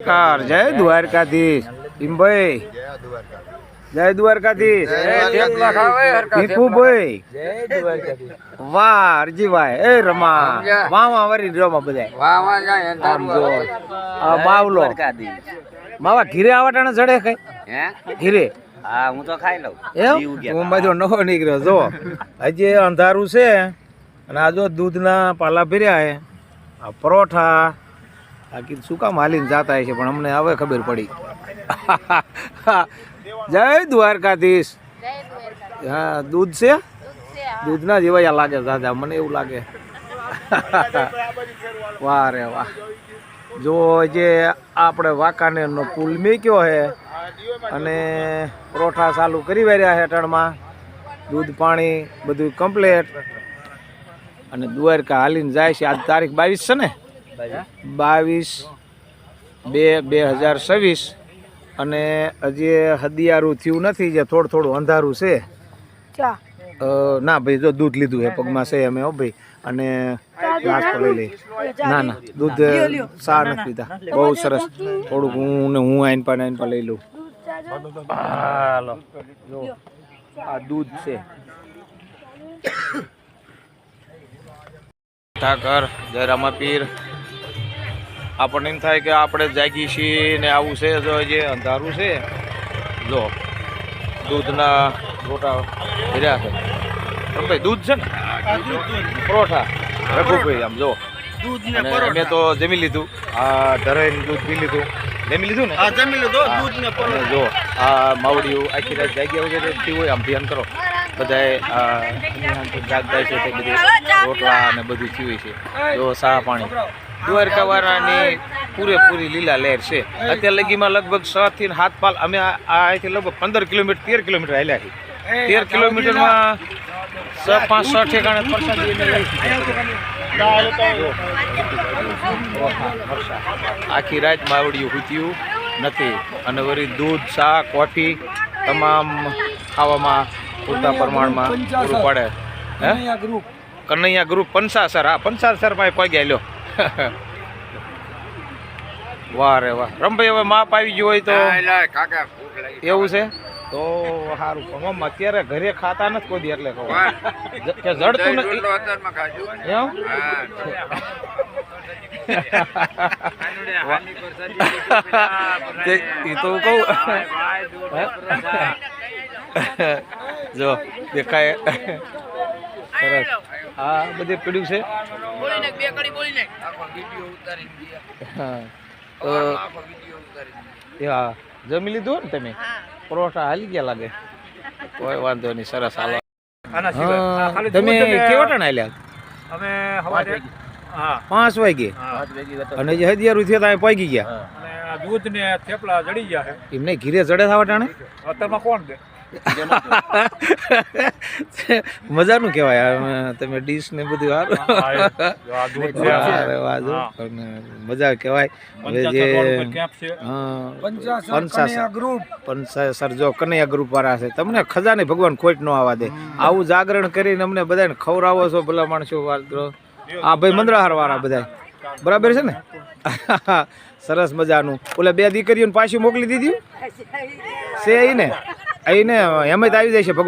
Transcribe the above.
Car જય દ્વારકાધીશ ભીમભાઈ, જય દ્વારકાધીશ ભીખુભાઈ, વાહ હરજીભાઈ, એ રમા વાહ વાહ વરી રમા બધા બાવલો માવા ઘીરે આવાટાણે જડે કઈ ઘીરે. હા હું તો ખાઈ લઉં એમ હું બધો નવો નીકળ્યો. જો હજી અંધારું છે અને આ જો દૂધના પાલા ભર્યા હે, આ પરોઠા બાકી શું કામ હાલીને જાતા છે પણ અમને હવે ખબર પડી. જય દ્વારકાધીશ. હા દૂધ છે, દૂધના જેવા લાગે દાદા, મને એવું લાગે. વાહ રે વાહ. જો જે આપણે વાંકાનેરનો પુલ મેક્યો હે અને પરોઠા ચાલુ કરી વર્યા છે ટણમાં, દૂધ પાણી બધું કમ્પ્લેટ અને દ્વારકા હાલીને જાય છે. આજ તારીખ 22 છે ને, 22/2/2026 અને હજી હદિયારું થયું નથી, જે થોડું થોડું અંધારું છે. ના ભાઈ જો દૂધ લીધું છે પગમાં છે અમે, હો ભાઈ, અને નાસ્તો લઈ લઈ. ના ના દૂધ ચા નથી પીતા, બહુ સરસ. થોડુંક હું આઈન પર લઈ લઉં. હાલો જો આ દૂધ છે. ઠાકર જય રામાપીર. આપણને એમ થાય કે આપણે જાગી છીએ ને આવું છે. જો જે અંધારું છે, જો દૂધના ગોટા ભર્યા છે. ભાઈ દૂધ છે ને, પરોઠા રઘુભાઈ આમ જો. અમે તો જમી લીધું, આ ધરાઈને દૂધ પી લીધું. જમી લીધું ને? જમી લીધું. દૂધ ને જો આ માવડિયું આખી રાત જાગ્યા વગેરે હોય, આમ ધ્યાન કરો બધાએ જાગતા છે તે બધી રોટલા અને બધું થયું છે. જો ચા પાણી દ્વારકા વાળાની પૂરેપૂરી લીલા લહેર છે. અત્યાર લગીમાં લગભગ 6 થી 7 પાલ અમે અહીંથી લગભગ 15 કિલોમીટર 13 કિલોમીટર હાલ્યા છીએ. 13 કિલોમીટરમાં 5-6 ઠેકાણે પ્રસાદી આખી રાત માવડિયું ખૂટ્યું નથી. અને વળી દૂધ ચા કોફી તમામ ખાવામાં પૂરતા પ્રમાણમાં પૂરું પડે. હે કનૈયા ગ્રુપ પંચાસર, હા પંચાસર માં પગ્યા લ્યો. વાહ રે વાહ. રમભાઈ હવે માપ આવી ગયું હોય તો એવું છે તો સારું. પણ અત્યારે ઘરે ખાતા નથી કોઈ દી, એટલે કહું કે જડતું નથી એમ. એ તો કહું જો દેખાય સરસ. હા બધે પીડ્યું છે. હા જમી લીધું ને તમે? પરોઠા હાલી ગયા લાગે. કોઈ વાંધો નહીં, સરસ. હાલો તમે કેવા ટાણે હાલ્યા? અમે 5 વાગે અને જે હદિયારું થયા ત્યાં પગી ગયા. દૂધ ને થેપલા જડી ગયા છે. એમને ઘીરે જડે થવા ટાણે અત્યારમાં કોણ દે? મજાનું કહેવાય. તમે ડીશ ને બધું મજા કહેવાય. પંચાસર જો કનૈયા ગ્રુપ વાળા છે, તમને ખજાને ભગવાન ખોટ ન આવવા દે. આવું જાગરણ કરીને અમને બધાને ખવડાવો છો ભલા માણસો. હા ભાઈ મંદરાહાર વાળા બધા બરાબર છે ને? સરસ મજાનું. ઓલા 2 દીકરીઓને પાછી મોકલી દીધી છે. એને એમ જ આવી જાય છે ભગવાન.